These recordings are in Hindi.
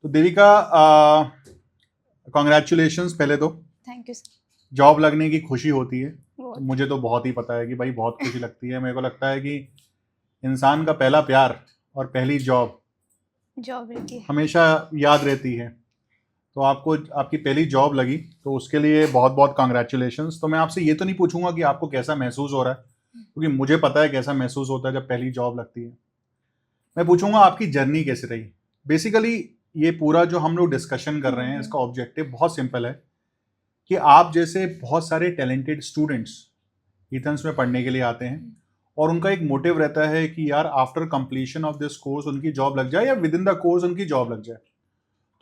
तो देविका, कॉन्ग्रेचुलेशंस पहले तो। Thank you sir. जॉब लगने की खुशी होती है, बहुत। मुझे तो बहुत ही पता है कि भाई बहुत खुशी लगती है। मेरे को लगता है कि इंसान का पहला प्यार और पहली जॉब रहती है। हमेशा याद रहती है। तो आपको आपकी पहली जॉब लगी, तो उसके लिए बहुत बहुत कॉन्ग्रेचुलेशंस। तो मैं आपसे ये तो नहीं पूछूंगा कि आपको कैसा महसूस हो रहा है, क्योंकि मुझे पता है कैसा महसूस होता है जब पहली जॉब लगती है। मैं पूछूंगा आपकी जर्नी कैसे रही। बेसिकली ये पूरा जो हम लोग डिस्कशन कर रहे हैं, इसका ऑब्जेक्टिव बहुत सिंपल है कि आप जैसे बहुत सारे टैलेंटेड स्टूडेंट्स ईथन्स में पढ़ने के लिए आते हैं और उनका एक मोटिव रहता है कि यार after completion of this course उनकी जॉब लग जाए या विद इन द कोर्स उनकी जॉब लग जाए।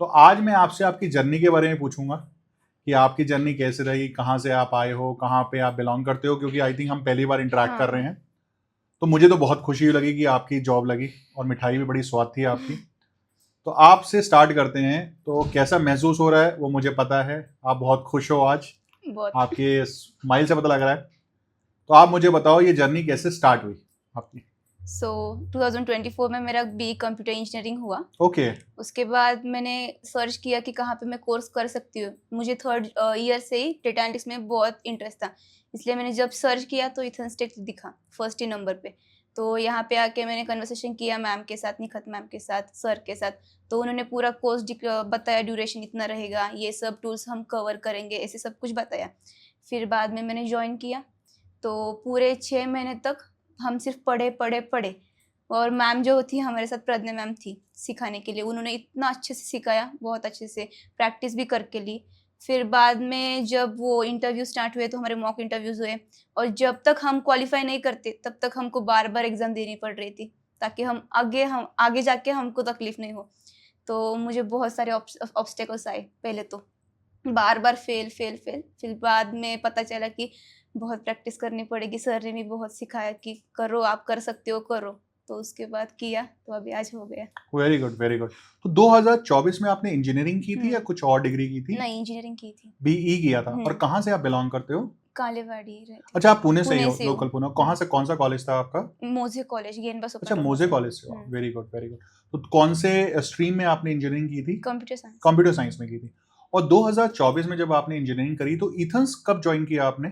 तो आज मैं आपसे आपकी जर्नी के बारे में पूछूंगा कि आपकी जर्नी कैसे रही, कहाँ से आप आए हो, कहाँ पे आप बिलोंग करते हो, क्योंकि आई थिंक हम पहली बार इंटरेक्ट कर रहे हैं। तो मुझे तो बहुत खुशी लगी कि आपकी जॉब लगी और मिठाई भी बड़ी स्वाद थी आपकी। तो आपसे स्टार्ट करते हैं। तो कैसा महसूस हो रहा है वो मुझे पता है, आप बहुत खुश हो आज, बहुत। आपके स्माइल से पता लग रहा है। तो आप मुझे बताओ ये जर्नी कैसे स्टार्ट हुई आपकी। 2024 में मेरा बी कंप्यूटर इंजीनियरिंग हुआ। ओके। उसके बाद मैंने सर्च किया कि कहाँ पे मैं कोर्स कर सकती हूँ। मुझे थर्ड ईयर से ही डेटा एनालिटिक्स में बहुत इंटरेस्ट था, इसलिए मैंने जब सर्च किया तो ईथन्स टेक दिखा फर्स्ट ही नंबर पे। तो यहाँ पे आके मैंने कन्वर्सेशन किया मैम के साथ, निखत मैम के साथ, सर के साथ। तो उन्होंने पूरा कोर्स बताया, ड्यूरेशन इतना रहेगा, ये सब टूल्स हम कवर करेंगे, ऐसे सब कुछ बताया। फिर बाद में मैंने ज्वाइन किया। तो पूरे 6 महीने तक हम सिर्फ पढ़े पढ़े पढ़े। और मैम जो थी हमारे साथ, प्रज्ञा मैम थी सिखाने के लिए, उन्होंने इतना अच्छे से सिखाया, बहुत अच्छे से प्रैक्टिस भी करके ली। फिर बाद में जब वो इंटरव्यू स्टार्ट हुए तो हमारे मॉक इंटरव्यूज़ हुए, और जब तक हम क्वालिफाई नहीं करते तब तक हमको बार बार एग्ज़ाम देनी पड़ रही थी, ताकि हम आगे जाके हमको तकलीफ़ नहीं हो। तो मुझे बहुत सारे ऑब्स्टेकल्स आए पहले तो, बार बार फेल फेल फेल। फिर बाद में पता चला कि बहुत प्रैक्टिस करनी पड़ेगी, सर ने भी बहुत सिखाया कि करो, आप कर सकते हो, करो। तो उसके बाद किया तो अभी आज हो गया। Very good very good. तो 2024 में आपने इंजीनियरिंग की थी या कुछ और डिग्री की थी? नहीं, इंजीनियरिंग की थी। बीई किया था। और कहाँ से आप बिलोंग करते हो? कालेवाड़ी रहती। अच्छा, आप पुणे से ही हो, पुणे से लोकल पुणे। कहाँ से, कौन सा कॉलेज था आपका? मोजे कॉलेज, गेनबा अच्छा, सुपर मोजे कॉलेज से हो। Very good very good. तो कौन से स्ट्रीम में आपने इंजीनियरिंग की थी? Computer science. कंप्यूटर साइंस में की थी। और 2024 में जब आपने इंजीनियरिंग करी तो ईथन्स कब ज्वाइन किया आपने?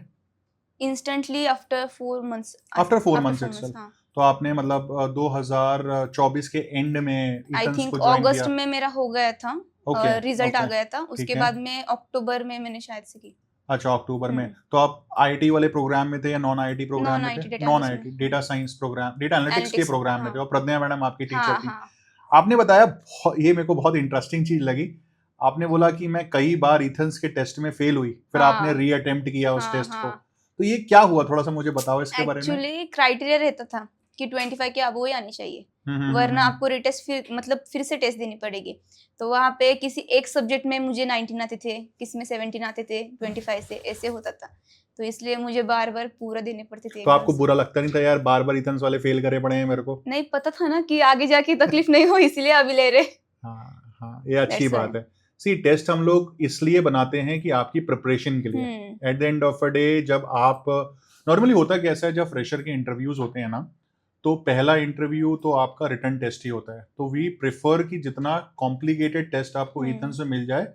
Instantly after 4 months. After 4 months itself. तो आपने मतलब 2024 के एंड में आई ईथन्स थिंक को ज्वाइन अगस्त किया? में मेरा हो गया था, ओके रिजल्ट आ ओके, गया था। ठीक उसके है। बाद में अक्टूबर में मैंने शायद से की। अच्छा, अक्टूबर में। तो आप आईटी वाले प्रोग्राम में थे या नॉन आईटी प्रोग्राम नॉन में थे? IT data non analysis IT में। Data science program, data analytics के एनालिटिक्स, प्रोग्राम में थे। और प्रज्ञा मैडम आपकी टीचर हाँ थी। हाँ। आपने बताया, ये मेरे को बहुत इंटरेस्टिंग चीज लगी। आपने बोला कि मैं कई बार ईथन्स के टेस्ट में फेल हुई, फिर आपने री अटेम्प्ट किया उस टेस्ट को। तो ये क्या हुआ, थोड़ा सा मुझे बताओ इसके बारे में। एक्चुअली क्राइटेरिया रहता था कि 25 के अबव ही आनी चाहिए, वरना आपको रिटेस्ट फिर से टेस्ट देनी पड़ेगी। तो वहाँ पे किसी एक सब्जेक्ट में मुझे 19 आते थे, किसी में 17 आते थे 25 से, ऐसे होता था। तो इसलिए मुझे बार बार पूरा देने पड़ते थे। तो आपको बुरा लगता नहीं था यार, बार बार ईथन्स वाले फेल करे पड़े हैं मेरे को? नहीं, पता था ना कि आगे जाके तकलीफ नहीं हो, इसलिए अभी ले रहे। हाँ हाँ, ये अच्छी बात है। सी, टेस्ट हम लोग इसलिए बनाते हैं कि आपकी प्रिपरेशन के लिए। At the end of a day जब आप, नॉर्मली होता कैसा है, जब फ्रेशर के इंटरव्यूज होते हैं ना, तो पहला इंटरव्यू तो आपका रिटन टेस्ट ही होता है। तो वी प्रेफर कि जितना कॉम्प्लिकेटेड टेस्ट आपको ईथन से मिल जाए,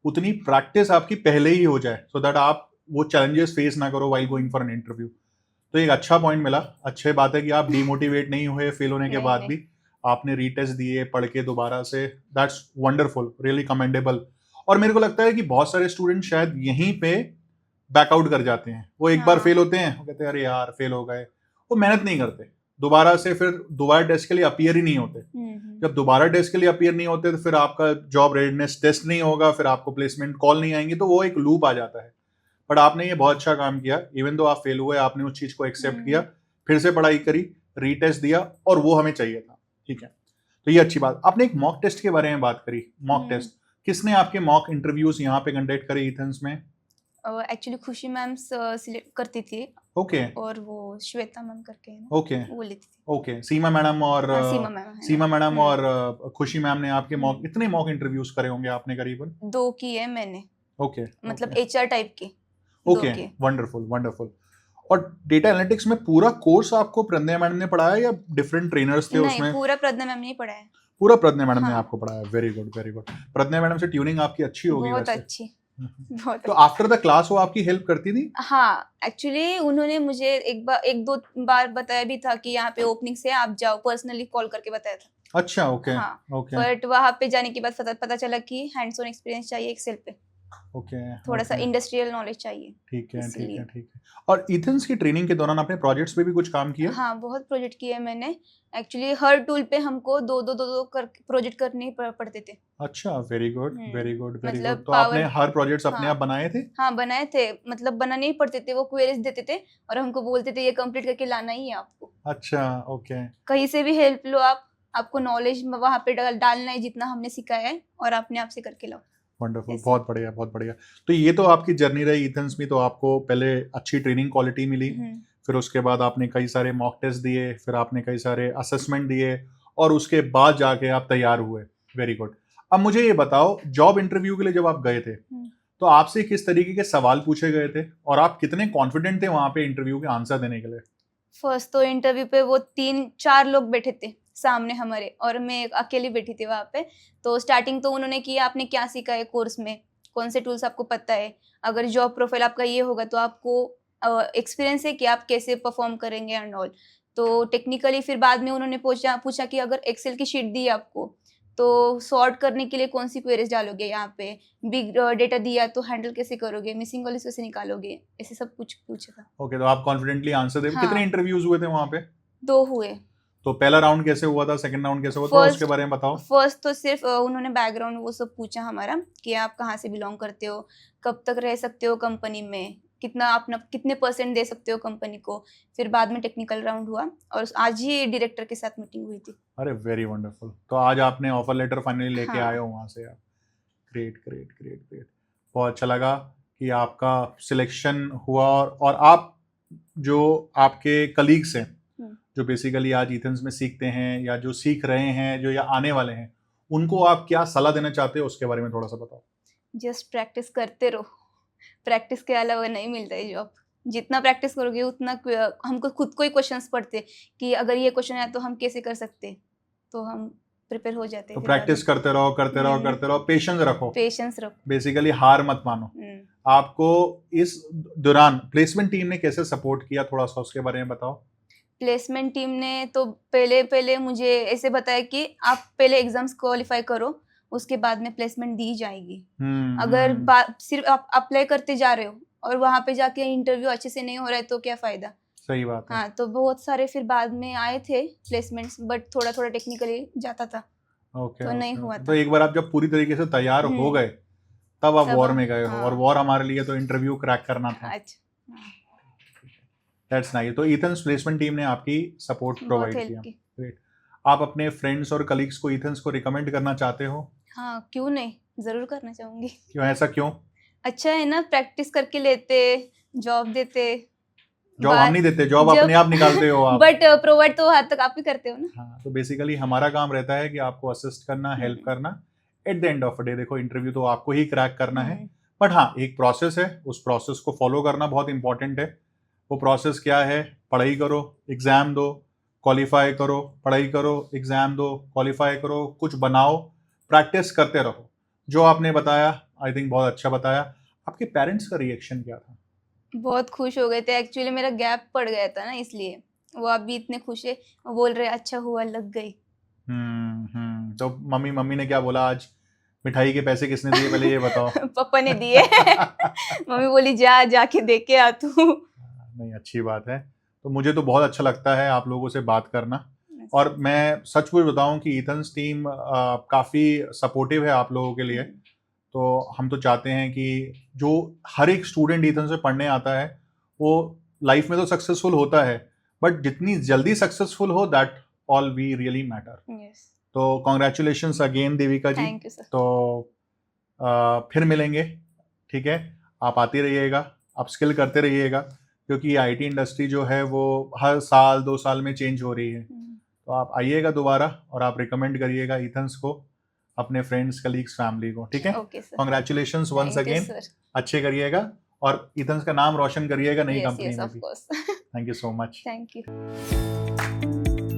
उतनी प्रैक्टिस आपकी पहले ही हो जाए, सो दैट आप वो चैलेंजेस फेस ना करो while going for an interview. तो एक अच्छा पॉइंट मिला। अच्छी बात है कि आप डिमोटिवेट नहीं हुए फेल होने के बाद भी, आपने रीटेस्ट दिए पढ़ के दोबारा से। That's wonderful, really commendable. और मेरे को लगता है कि बहुत सारे स्टूडेंट शायद यहीं पे बैकआउट कर जाते हैं। वो एक बार फेल होते हैं, वो कहते हैं अरे यार फेल हो गए, वो मेहनत नहीं करते दोबारा से, फिर दोबारा टेस्ट के लिए अपीयर ही नहीं होते। जब दोबारा टेस्ट के लिए अपीयर नहीं होते तो फिर आपका जॉब रेडनेस टेस्ट नहीं होगा, फिर आपको प्लेसमेंट कॉल नहीं आएंगी, तो वो एक लूप आ जाता है। बट आपने ये बहुत अच्छा काम किया, इवन दो आप फेल हुए, आपने उस चीज को एक्सेप्ट किया, फिर से पढ़ाई करी, रीटेस्ट दिया, और वो हमें चाहिए था। ठीक है, तो ये अच्छी बात। आपने एक मॉक टेस्ट के बारे में बात करी। मॉक टेस्ट किसने आपके मॉक इंटरव्यूज यहाँ पे कंडक्ट करे ईथन्स में? एक्चुअली खुशी मैम सिलेक्ट करती थी। ओके। और वो श्वेता मैम करके है ना, ओके वो लेती थी। ओके, सीमा मैडम और सीमा मैडम और खुशी मैम ने आपके मॉक, इतने मॉक इंटरव्यूज करे होंगे आपने करीबन? 2 किए मैंने। ओके, मतलब एचआर टाइप के। Okay, wonderful wonderful. और डेटा एनालिटिक्स में पूरा कोर्स आपको प्रज्ञा मैडम ने पढ़ाया या डिफरेंट ट्रेनर्स थे उसमें? नहीं, पूरा प्रज्ञा मैम ने पढ़ाया। पूरा प्रज्ञा मैडम ने हाँ। आपको पढ़ाया, वेरी गुड वेरी गुड। प्रज्ञा मैडम से ट्यूनिंग आपकी अच्छी होगी बहुत वैसे। अच्छी, बहुत तो अच्छी। आफ्टर द क्लास वो आपकी हेल्प करती थी? हाँ, एक्चुअली उन्होंने मुझे एक दो बार बताया भी था कि यहाँ पे ओपनिंग्स है, आप जाओ, पर्सनली कॉल करके बताया था। अच्छा, ओके हाँ, ओके बट वहाँ पे जाने के बाद पता चला कि हैंड्स ऑन एक्सपीरियंस चाहिए एक्सेल पे, ओके थोड़ा सा ओके, इंडस्ट्रियल नॉलेज चाहिए, ठीक है ठीक है इसलिए। ठीक है। और इथन्स की ट्रेनिंग के दौरान आपने प्रोजेक्ट्स पे भी कुछ काम किया? हाँ, बहुत प्रोजेक्ट किए मैंने। एक्चुअली हर टूल पे हमको 2-2 कर प्रोजेक्ट करने पड़ते थे। अच्छा, very good very good very good. मतलब तो आपने पावर, हर प्रोजेक्ट्स अपने हाँ, आप बनाए थे? हाँ, बनाए थे। मतलब बनाने ही पड़ते थे, वो क्वेरीज देते थे और हमको बोलते थे ये कंप्लीट करके लाना ही है आपको। अच्छा, ओके। कहीं से भी हेल्प लो आप, आपको नॉलेज वहाँ पे डालना है जितना हमने सिखाया है और अपने आप से करके लाओ। वंडरफुल, ऐसे। बहुत बढ़िया बहुत बढ़िया। तो ये तो आपकी जर्नी रही इथन्स में, तो आपको पहले अच्छी ट्रेनिंग क्वालिटी मिली, हम्म, फिर उसके बाद आपने कई सारे मॉक टेस्ट दिए, फिर आपने कई सारे असेसमेंट दिए और उसके बाद जाके आप तैयार हुए। Very good. अब मुझे ये बताओ, जॉब इंटरव्यू के लिए जब आप गए थे तो आपसे किस तरीके के सवाल पूछे गए थे और आप कितने कॉन्फिडेंट थे वहां पे इंटरव्यू के आंसर देने के लिए? फर्स्ट तो इंटरव्यू पे वो 3-4 लोग बैठे थे सामने हमारे और मैं अकेली बैठी थी वहाँ पे। तो स्टार्टिंग तो उन्होंने किया आपने क्या सीखा है कोर्स में, कौन से टूल्स आपको पता है, अगर जॉब प्रोफाइल आपका ये होगा तो आपको एक्सपीरियंस है कि आप कैसे परफॉर्म करेंगे एंड ऑल। तो टेक्निकली फिर बाद में उन्होंने पूछा कि अगर एक्सेल की शीट दी आपको तो सॉर्ट करने के लिए कौन सी क्वेरीज डालोगे यहाँ पे, बिग डेटा दिया तो हैंडल कैसे करोगे, मिसिंग वाली कैसे निकालोगे, ऐसे सब कुछ पूछा था। ओके, तो आप कॉन्फिडेंटली आंसर दे। हाँ। कितने इंटरव्यूज हुए थे वहां पे? 2 हुए। तो पहला राउंड कैसे हुआ था, सेकंड राउंड कैसे हुआ, थोड़ा उसके फर्स्ट बारे में बताओ। फर्स्ट तो सिर्फ उन्होंने बैकग्राउंड वो सब पूछा हमारा कि आप कहाँ से बिलोंग करते हो, कब तक रह सकते हो कंपनी में, कितने परसेंट दे सकते हो कंपनी को। फिर बाद में टेक्निकल राउंड हुआ और आज ही डायरेक्टर के साथ मीटिंग हुई थी। अरे वेरी वंडरफुल। तो आज आपने ऑफर लेटर फाइनली लेके हाँ। आए हो वहां से आप। Great great great great. बहुत अच्छा लगा कि आपका सिलेक्शन हुआ और आप जो आपके कलीग्स हैं जो बेसिकली आज इथन्स में सीखते हैं या जो सीख रहे हैं जो या आने वाले हैं, उनको आप क्या सलाह देना चाहते हो उसके बारे में थोड़ा सा बताओ। जस्ट प्रैक्टिस करते रहो, प्रैक्टिस के अलावा नहीं मिलता है जॉब। जितना प्रैक्टिस करोगे उतना हमको खुद को ही क्वेश्चंस पढ़ते कि अगर ये क्वेश्चन आया तो हम कैसे कर सकते, तो हम प्रिपेयर हो जाते तो हैं। प्रैक्टिस करते रहो करते रहो करते रहो, पेशेंस रखो, पेशेंस रखो। बेसिकली हार मत मानो। आपको इस दौरान प्लेसमेंट टीम ने कैसे सपोर्ट किया, थोड़ा सा उसके बारे में बताओ। प्लेसमेंट टीम ने तो पहले मुझे ऐसे बताया कि आप पहले एग्जाम्स क्वालिफाई करो, उसके बाद में प्लेसमेंट दी जाएगी। अगर सिर्फ आप अप्लाई करते जा रहे हो और वहाँ पे जाके इंटरव्यू अच्छे से नहीं हो रहा है तो क्या फायदा। सही बात है। हाँ, तो बहुत सारे फिर बाद में आए थे प्लेसमेंट्स, बट थोड़ा थोड़ा टेक्निकली जाता था। ओके, तो नहीं हुआ तो था। एक बार आप जब पूरी तरीके से तैयार हो गए तब आप तब वॉर हम- में गए हो, और हाँ। वॉर हमारे लिए तो इंटरव्यू क्रैक करना था। अच्छा, दैट्स नाइस। तो इथन्स प्लेसमेंट टीम ने आपकी सपोर्ट बहुत प्रोवाइड हेल्प किया। की। ग्रेट। आप अपने फ्रेंड्स और कलीग्स को इथन्स को रिकमेंड करना चाहते हो? हाँ, क्यों नहीं, जरूर करना चाहूंगी। क्यों, ऐसा क्यों? अच्छा है ना, प्रैक्टिस करके लेते, जॉब देते। जॉब हम नहीं देते, जॉब अपने आप निकालते हो आप। बट प्रोवाइड तो हद तक आप ही करते हो ना। हाँ, तो बेसिकली हमारा काम रहता है कि आपको असिस्ट करना, हेल्प करना। At the end of the day देखो इंटरव्यू तो आपको ही क्रैक करना है, बट हाँ एक प्रोसेस है, उस प्रोसेस को फॉलो करना बहुत इंपॉर्टेंट है। वो प्रोसेस क्या है? पढ़ाई करो, एग्जाम दो, क्वालिफाई करो, पढ़ाई करो, एग्जाम दो, क्वालिफाई करो, कुछ बनाओ, प्रैक्टिस करते रहो। जो आपने बताया आई थिंक बहुत अच्छा बताया। आपके पेरेंट्स का रिएक्शन क्या था? बहुत खुश हो गए थे। एक्चुअली मेरा गैप पड़ गया था ना, इसलिए वो अभी इतने खुश है, वो बोल रहे अच्छा हुआ लग गई। तो मम्मी ने क्या बोला आज? मिठाई के पैसे किसने दिए पहले ये बताओ। पापा ने दिए। मम्मी बोली जाके दे के आ तू। नहीं, अच्छी बात है। तो मुझे तो बहुत अच्छा लगता है आप लोगों से बात करना, और मैं सचमुच बताऊं कि इथन्स टीम काफ़ी सपोर्टिव है आप लोगों के लिए। तो हम तो चाहते हैं कि जो हर एक स्टूडेंट इथन से पढ़ने आता है वो लाइफ में तो सक्सेसफुल होता है, बट जितनी जल्दी सक्सेसफुल हो that all we really matter. तो congratulations again Devika ji. Thank you sir. तो फिर मिलेंगे, ठीक है? आप आती रहिएगा, आप स्किल करते रहिएगा, क्योंकि आईटी इंडस्ट्री जो है वो हर साल 2 साल में चेंज हो रही है। तो आप आइएगा दोबारा और आप रिकमेंड करिएगा इथन्स को अपने फ्रेंड्स, कलीग्स, फैमिली को, ठीक है? Congratulations once again. अच्छे करिएगा और इथन्स का नाम रोशन करिएगा नई कंपनी में भी। Thank you so much. Thank you.